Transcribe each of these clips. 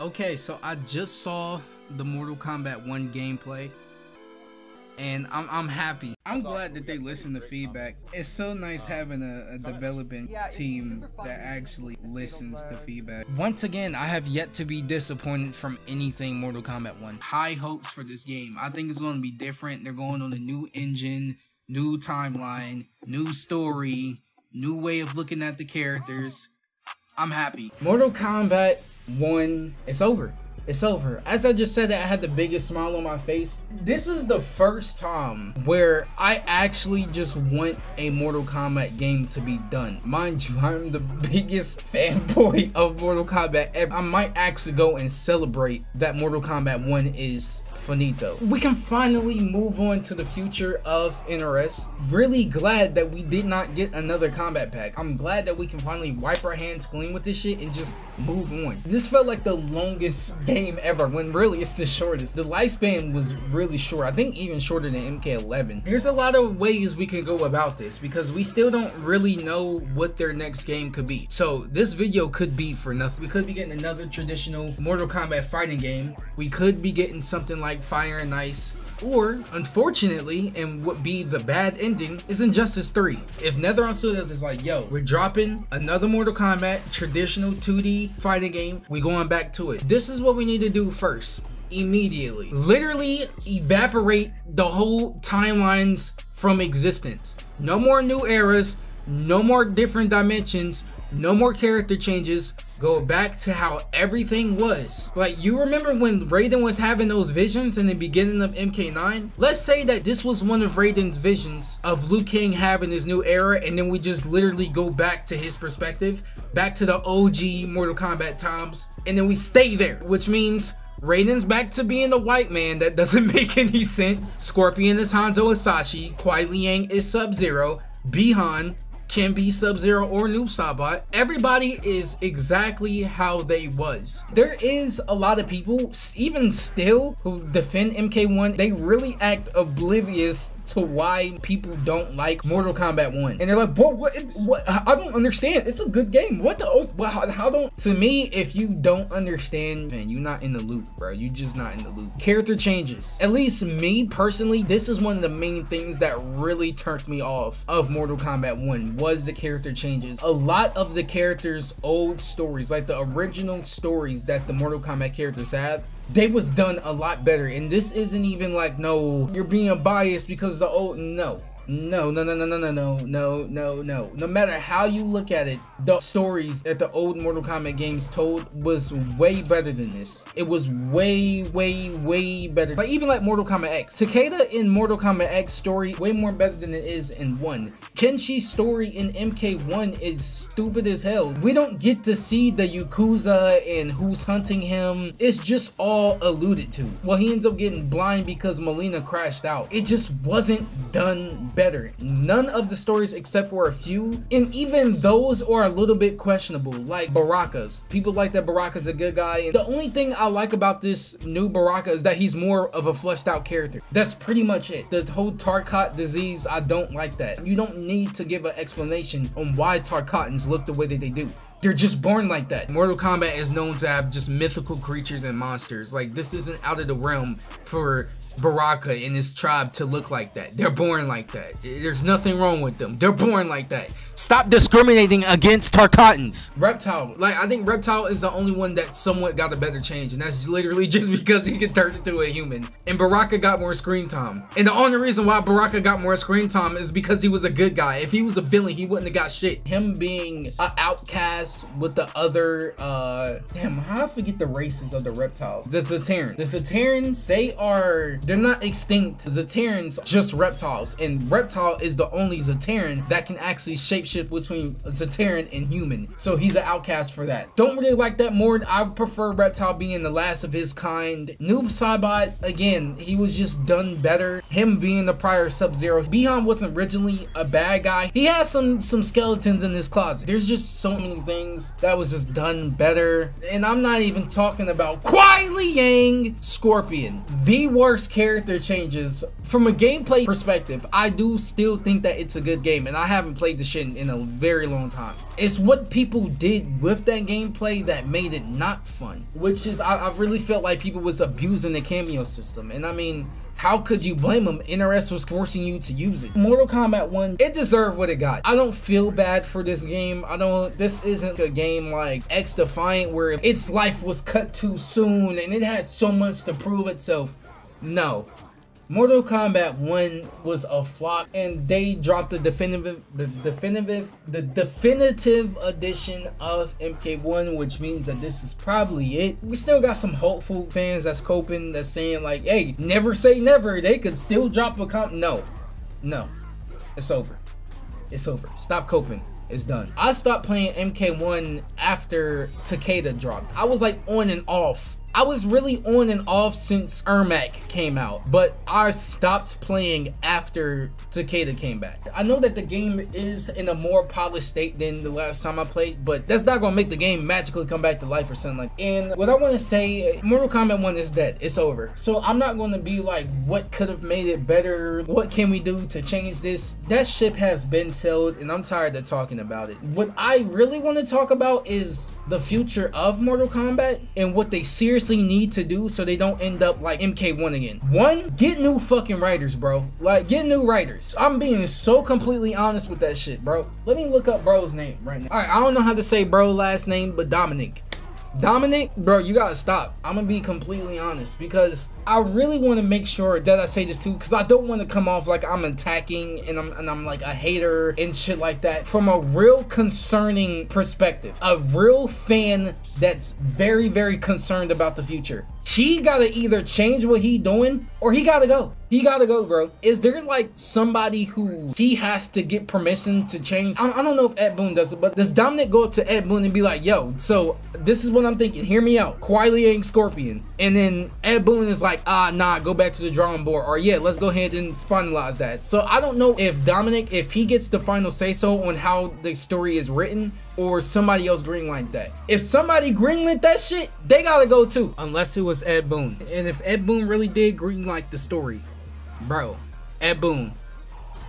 Okay, so I just saw the Mortal Kombat 1 gameplay, and I'm happy. I'm glad that they listen to feedback. It's so nice having a development team that actually listens to feedback. Once again, I have yet to be disappointed from anything Mortal Kombat 1. High hopes for this game. I think it's going to be different. They're going on a new engine, new timeline, new story, new way of looking at the characters. I'm happy. Mortal Kombat 1, it's over. It's over. As I just said that, I had the biggest smile on my face. This is the first time where I actually just want a Mortal Kombat game to be done. Mind you, I'm the biggest fanboy of Mortal Kombat ever. I might actually go and celebrate that Mortal Kombat 1 is finito. We can finally move on to the future of NRS. Really glad that we did not get another combat pack. I'm glad that we can finally wipe our hands clean with this shit and just move on. This felt like the longest game ever, when really it's the shortest. The lifespan was really short. I think even shorter than MK11. There's a lot of ways we can go about this because we still don't really know what their next game could be. So this video could be for nothing. We could be getting another traditional Mortal Kombat fighting game. We could be getting something like Fire and Ice. Or, unfortunately, and what be the bad ending, is Injustice 3. If Nether Studios is like, yo, we're dropping another Mortal Kombat traditional 2D fighting game, we going back to it. This is what we need to do first. Immediately. Literally evaporate the whole timelines from existence. No more new eras, no more different dimensions, no more character changes. Go back to how everything was. Like, you remember when Raiden was having those visions in the beginning of MK9? Let's say that this was one of Raiden's visions of Liu Kang having his new era, and then we just literally go back to his perspective, back to the OG Mortal Kombat times, and then we stay there, which means Raiden's back to being a white man. That doesn't make any sense. Scorpion is Hanzo Asashi, Kuai Liang is Sub-Zero, Bihan can be Sub-Zero or Noob Saibot. Everybody is exactly how they was. There is a lot of people, even still, who defend MK1. They really act oblivious to why people don't like Mortal Kombat 1. And they're like, what? I don't understand. It's a good game. What the, how don't? To me, if you don't understand, man, you're not in the loop, bro. You just not in the loop. Character changes. At least me, personally, this is one of the main things that really turned me off of Mortal Kombat 1 was the character changes. A lot of the characters' old stories, like the original stories that the Mortal Kombat characters have, they was done a lot better. And this isn't even like, no, you're being biased because the old, no matter how you look at it, the stories that the old Mortal Kombat games told was way better than this. It was way better. Like, even like Mortal Kombat X, Takeda in Mortal Kombat X story way more better than it is in 1. Kenshi's story in MK1 is stupid as hell. We don't get to see the Yakuza and who's hunting him. It's just all alluded to. Well, he ends up getting blind because Melina crashed out. It just wasn't done better. None of the stories except for a few, and even those are a little bit questionable, like Baraka's. People like that Baraka's a good guy, and the only thing I like about this new Baraka is that he's more of a fleshed out character. That's pretty much it. The whole Tarkat disease, I don't like that. You don't need to give an explanation on why Tarkatans look the way that they do. They're just born like that. Mortal Kombat is known to have just mythical creatures and monsters. Like, this isn't out of the realm for Baraka and his tribe to look like that. They're born like that. There's nothing wrong with them. They're born like that. Stop discriminating against Tarkatans. Reptile, like, I think Reptile is the only one that somewhat got a better change, and that's literally just because he can turn into a human. And Baraka got more screen time. And the only reason why Baraka got more screen time is because he was a good guy. If he was a villain, he wouldn't have got shit. Him being an outcast with the other, damn, how I forget the races of the reptiles. The Zaterrans. The Zaterrans, they're not extinct. Zaterrans just reptiles, and Reptile is the only Zaterran that can actually shapeshift between Zaterran and human, so he's an outcast for that. Don't really like that more. I prefer Reptile being the last of his kind. Noob Saibot, again, he was just done better. Him being the prior Sub-Zero. Bihan wasn't originally a bad guy. He has some skeletons in his closet. There's just so many things things that was just done better. And I'm not even talking about Kuai Li Yang Scorpion. The worst character changes. From a gameplay perspective, I do still think that it's a good game, and I haven't played the shit in a very long time. It's what people did with that gameplay that made it not fun, which is I really felt like people was abusing the cameo system. And I mean, how could you blame them? NRS was forcing you to use it. Mortal Kombat 1, it deserved what it got. I don't feel bad for this game. This isn't a game like X Defiant where its life was cut too soon and it had so much to prove itself. No. Mortal Kombat 1 was a flop, and they dropped the definitive edition of MK1, which means that this is probably it. We still got some hopeful fans that's coping, that's saying like, hey, never say never, they could still drop a no, it's over. It's over. Stop coping. It's done. I stopped playing MK1 after Takeda dropped. I was like on and off. I was really on and off since Ermac came out, but I stopped playing after Takeda came back. I know that the game is in a more polished state than the last time I played, but that's not gonna make the game magically come back to life or something like that. And what I want to say, Mortal Kombat 1 is dead. It's over. So I'm not gonna be like, what could have made it better? What can we do to change this? That ship has been sailed, and I'm tired of talking about it. What I really want to talk about is the future of Mortal Kombat and what they seriously need to do so they don't end up like MK1 again. One, get new fucking writers, bro. Like, get new writers. I'm being so completely honest with that shit, bro. Let me look up bro's name right now. All right, I don't know how to say bro last name, but Dominic, bro, you gotta stop. I'm gonna be completely honest because I really want to make sure that I say this too, because I don't want to come off like I'm attacking and I'm like a hater and shit like that. From a real concerning perspective, a real fan that's very, very concerned about the future. He gotta either change what he doing or he gotta go. He gotta go, bro. Is there like somebody who he has to get permission to change? I don't know if Ed Boon does it, but does Dominic go up to Ed Boon and be like, yo, so this is what I'm thinking, hear me out, Kuai Li Yang Scorpion, and then Ed Boon is like, nah, go back to the drawing board, or yeah, let's go ahead and finalize that. So I don't know if Dominic, if he gets the final say so on how the story is written, or somebody else greenlight that. If somebody greenlit that shit, they gotta go too, unless it was Ed Boon. And if Ed Boon really did greenlight the story, bro, Ed Boon,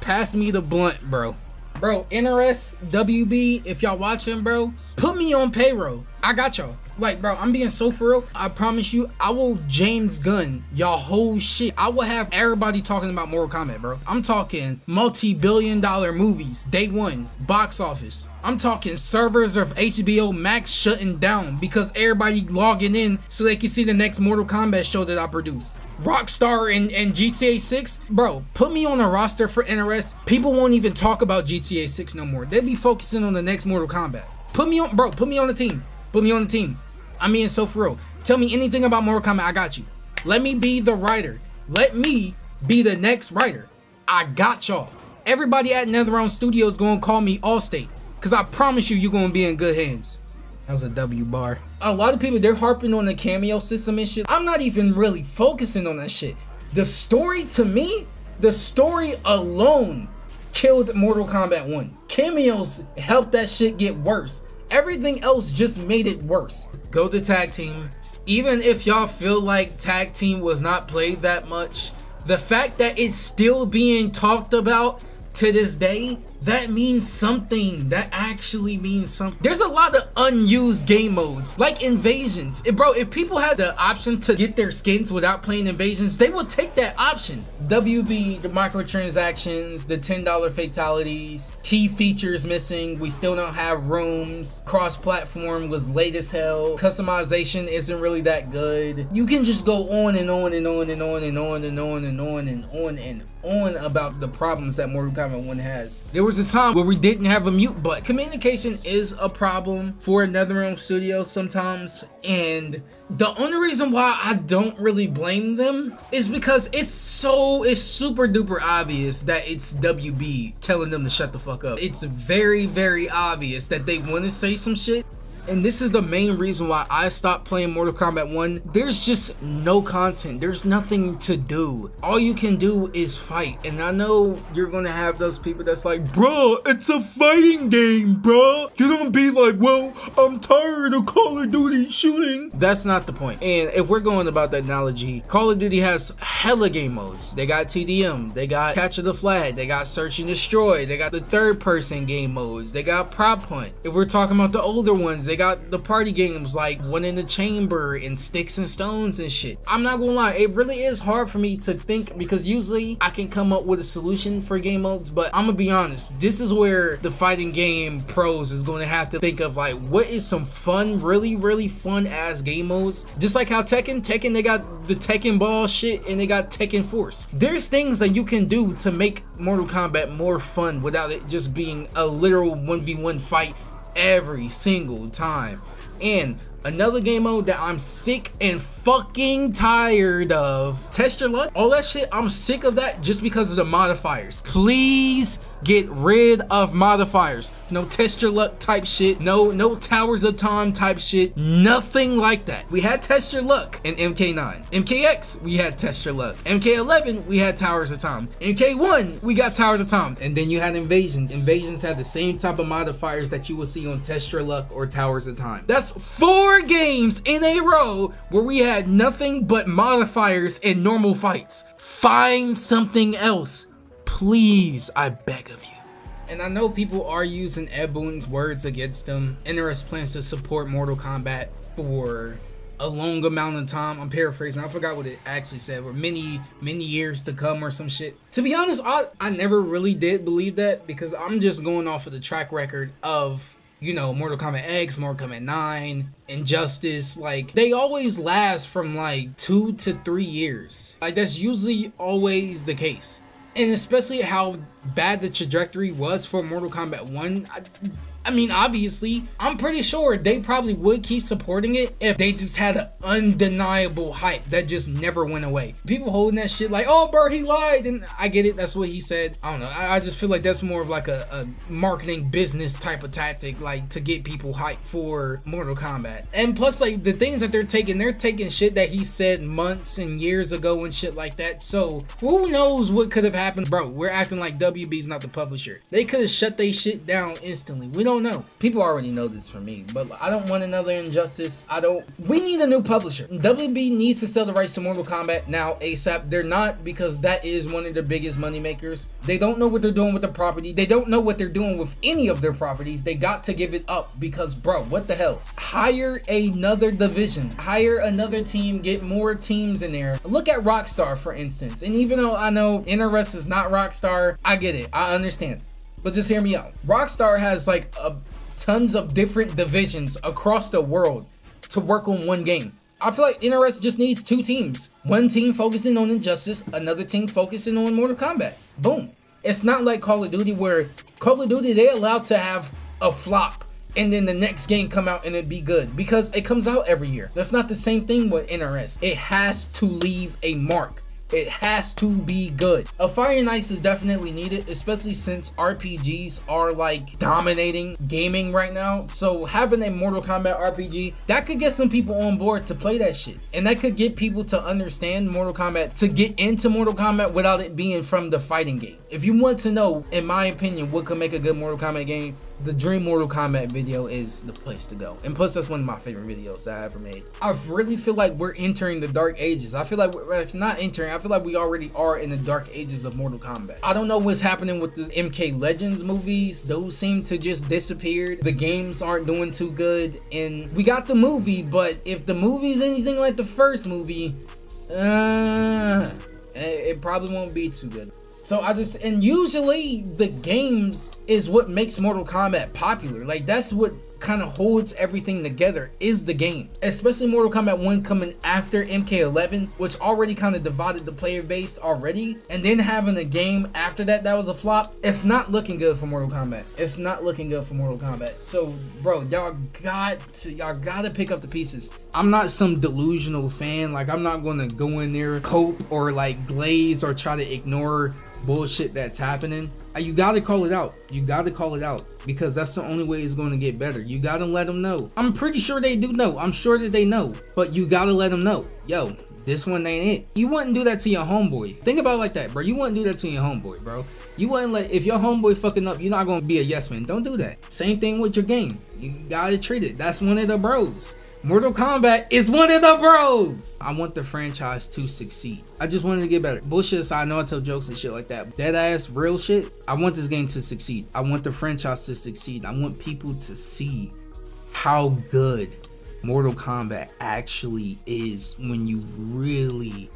pass me the blunt, bro. Bro, NRS, WB, if y'all watching, bro, put me on payroll. I got y'all. Like, bro, I'm being so for real. I promise you, I will James Gunn y'all whole shit. I will have everybody talking about Mortal Kombat, bro. I'm talking multi-billion-dollar movies, day one, box office. I'm talking servers of HBO Max shutting down because everybody logging in so they can see the next Mortal Kombat show that I produce. Rockstar and GTA 6, bro, put me on a roster for NRS. People won't even talk about GTA 6 no more. They'll be focusing on the next Mortal Kombat. Put me on, bro, put me on the team. Put me on the team. I'm being so for real. Tell me anything about Mortal Kombat, I got you. Let me be the writer. Let me be the next writer. I got y'all. Everybody at NetherRealm Studios gonna call me Allstate, because I promise you, you're gonna be in good hands. That was a W bar. A lot of people, they're harping on the cameo system and shit. I'm not even really focusing on that shit. The story, to me, the story alone killed Mortal Kombat 1. Cameos helped that shit get worse. Everything else just made it worse. Go to tag team. Even if y'all feel like tag team was not played that much, the fact that it's still being talked about to this day, that means something. That actually means something. There's a lot of unused game modes, like invasions. Bro, if people had the option to get their skins without playing invasions, they would take that option. WB, the microtransactions, the $10 fatalities, key features missing, we still don't have rooms, cross-platform was late as hell, customization isn't really that good. You can just go on and on and on and on and on and on and on and on and on about the problems that Mortal Kombat 1 has. There was a time where we didn't have a mute button. Communication is a problem for NetherRealm Studios sometimes, and the only reason why I don't really blame them is because it's super duper obvious that it's WB telling them to shut the fuck up. It's very, very obvious that they want to say some shit, and this is the main reason why I stopped playing Mortal Kombat 1, there's just no content. There's nothing to do. All you can do is fight. And I know you're gonna have those people that's like, bro, it's a fighting game, bro. You're gonna be like, well, I'm tired of Call of Duty shooting. That's not the point. And if we're going about that analogy, Call of Duty has hella game modes. They got TDM, they got Capture the Flag, they got Search and Destroy, they got the third person game modes, they got Prop Hunt. If we're talking about the older ones, they got the party games like One in the Chamber and Sticks and Stones and shit. I'm not gonna lie, it really is hard for me to think, because usually I can come up with a solution for game modes, but I'm gonna be honest, this is where the fighting game pros is going to have to think of like, what is some fun, really fun ass game modes? Just like how Tekken, they got the Tekken Ball shit and they got Tekken Force. There's things that you can do to make Mortal Kombat more fun without it just being a literal 1v1 fight every single time. And another game mode that I'm sick and fucking tired of, Test Your Luck, all that shit, I'm sick of that just because of the modifiers. Please get rid of modifiers. No Test Your Luck type shit, no Towers of Time type shit, nothing like that. We had Test Your Luck in MK9. MKX, we had Test Your Luck. MK11, we had Towers of Time. MK1, we got Towers of Time. And then you had Invasions. Invasions had the same type of modifiers that you will see on Test Your Luck or Towers of Time. That's 4 games in a row where we had nothing but modifiers in normal fights. Find something else, please, I beg of you. And I know people are using Ed Boon's words against them. NRS plans to support Mortal Kombat for a long amount of time. I'm paraphrasing, I forgot what it actually said, or many years to come or some shit. To be honest, I never really did believe that, because I'm just going off of the track record of, you know, Mortal Kombat X, Mortal Kombat 9, Injustice. Like, they always last from like 2 to 3 years. Like, that's usually always the case. And especially how bad the trajectory was for Mortal Kombat 1. I mean, obviously, I'm pretty sure they probably would keep supporting it if they just had an undeniable hype that just never went away. People holding that shit like, oh, bro, he lied. And I get it, that's what he said. I don't know, I just feel like that's more of like a marketing business type of tactic, like to get people hyped for Mortal Kombat. And plus, like, the things that they're taking shit that he said months and years ago and shit like that. So who knows what could have happened. Bro, we're acting like WB's not the publisher. They could have shut their shit down instantly. We don't know. People already know this for me, but I don't want another Injustice. We need a new publisher. WB needs to sell the rights to Mortal Kombat now ASAP. They're not, because that is one of the biggest money makers. They don't know what they're doing with the property. They don't know what they're doing with any of their properties. They got to give it up, because bro, what the hell? Hire another division, hire another team, get more teams in there. Look at Rockstar, for instance. And even though I know NRS is not Rockstar, I get it, I understand. But just hear me out. Rockstar has like tons of different divisions across the world to work on one game. I feel like NRS just needs 2 teams. One team focusing on Injustice, another team focusing on Mortal Kombat. Boom. It's not like Call of Duty, where Call of Duty, they're allowed to have a flop and then the next game come out and it be good, because it comes out every year. That's not the same thing with NRS. It has to leave a mark. It has to be good. A Fire and Ice is definitely needed, especially since RPGs are like dominating gaming right now. So having a Mortal Kombat RPG, that could get some people on board to play that shit. And that could get people to understand Mortal Kombat, to get into Mortal Kombat without it being from the fighting game. If you want to know, in my opinion, what could make a good Mortal Kombat game, the Dream Mortal Kombat video is the place to go. And plus, that's one of my favorite videos that I ever made. I really feel like we're entering the dark ages. I feel like we're actually not entering, I feel like we already are in the dark ages of Mortal Kombat. I don't know what's happening with the MK Legends movies. Those seem to just disappear. The games aren't doing too good. And we got the movie, but if the movie's anything like the first movie, it probably won't be too good. So and usually the games is what makes Mortal Kombat popular. Like, that's what kind of holds everything together, is the game. Especially Mortal Kombat 1 coming after MK11, which already kind of divided the player base already, and then having a game after that that was a flop. It's not looking good for Mortal Kombat. It's not looking good for Mortal Kombat. So bro, y'all gotta pick up the pieces. I'm not some delusional fan. Like, I'm not gonna go in there, cope or like glaze or try to ignore bullshit that's happening, you gotta call it out. You gotta call it out, because that's the only way it's going to get better. You gotta let them know. I'm pretty sure they do know. I'm sure that they know, but you gotta let them know, yo, this one ain't it. You wouldn't do that to your homeboy. Think about it like that, bro. You wouldn't do that to your homeboy, bro. You wouldn't let, if your homeboy fucking up, you're not gonna be a yes man. Don't do that. Same thing with your game. You gotta treat it. That's one of the bros. Mortal Kombat is one of the bros. I want the franchise to succeed. I just wanted to get better. Bullshit aside, I know I tell jokes and shit like that. Dead ass real shit. I want this game to succeed. I want the franchise to succeed. I want people to see how good Mortal Kombat actually is when you really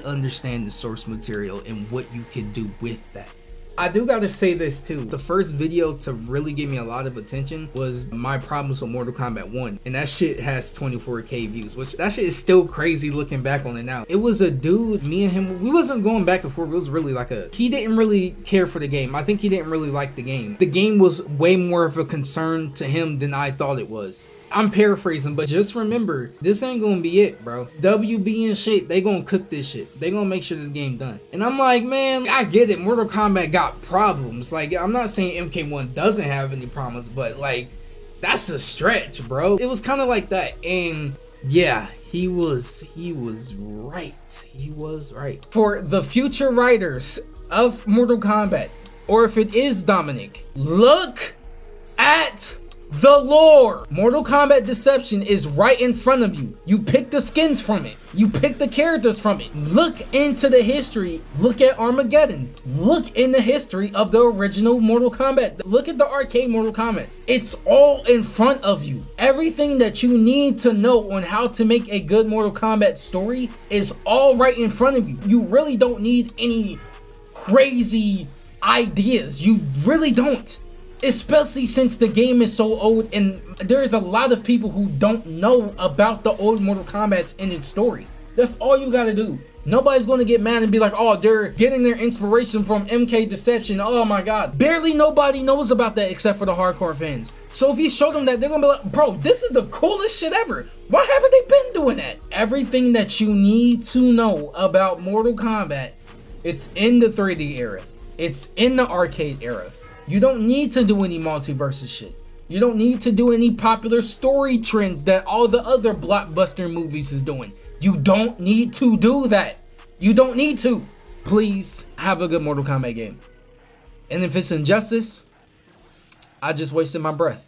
understand the source material and what you can do with that. I do gotta say this too. The first video to really give me a lot of attention was my problems with Mortal Kombat 1. And that shit has 24K views, which that shit is still crazy looking back on it now. It was a dude, me and him, we wasn't going back and forth. It was really like he didn't really care for the game. I think he didn't really like the game. The game was way more of a concern to him than I thought it was. I'm paraphrasing, but just remember, this ain't gonna be it, bro. WB and shit, they gonna cook this shit. They gonna make sure this game done. And I'm like, man, I get it. Mortal Kombat got problems. Like, I'm not saying MK1 doesn't have any problems, but like, that's a stretch, bro. It was kind of like that. And yeah, he was right. He was right. For the future writers of Mortal Kombat, or if it is Dominic, look at the lore. Mortal Kombat Deception is right in front of you. You pick the skins from it. You pick the characters from it. Look into the history. Look at Armageddon. Look in the history of the original Mortal Kombat. Look at the arcade Mortal Kombat. It's all in front of you. Everything that you need to know on how to make a good Mortal Kombat story is all right in front of you. You really don't need any crazy ideas. You really don't. Especially since the game is so old and there is a lot of people who don't know about the old Mortal Kombat in its story. That's all you gotta do. Nobody's gonna get mad and be like, oh, they're getting their inspiration from MK Deception. Oh my god. Barely nobody knows about that except for the hardcore fans. So if you show them that, they're gonna be like, bro, this is the coolest shit ever. Why haven't they been doing that? Everything that you need to know about Mortal Kombat, it's in the 3D era. It's in the arcade era. You don't need to do any multiverse shit. You don't need to do any popular story trends that all the other blockbuster movies is doing. You don't need to do that. You don't need to. Please have a good Mortal Kombat game. And if it's injustice, I just wasted my breath.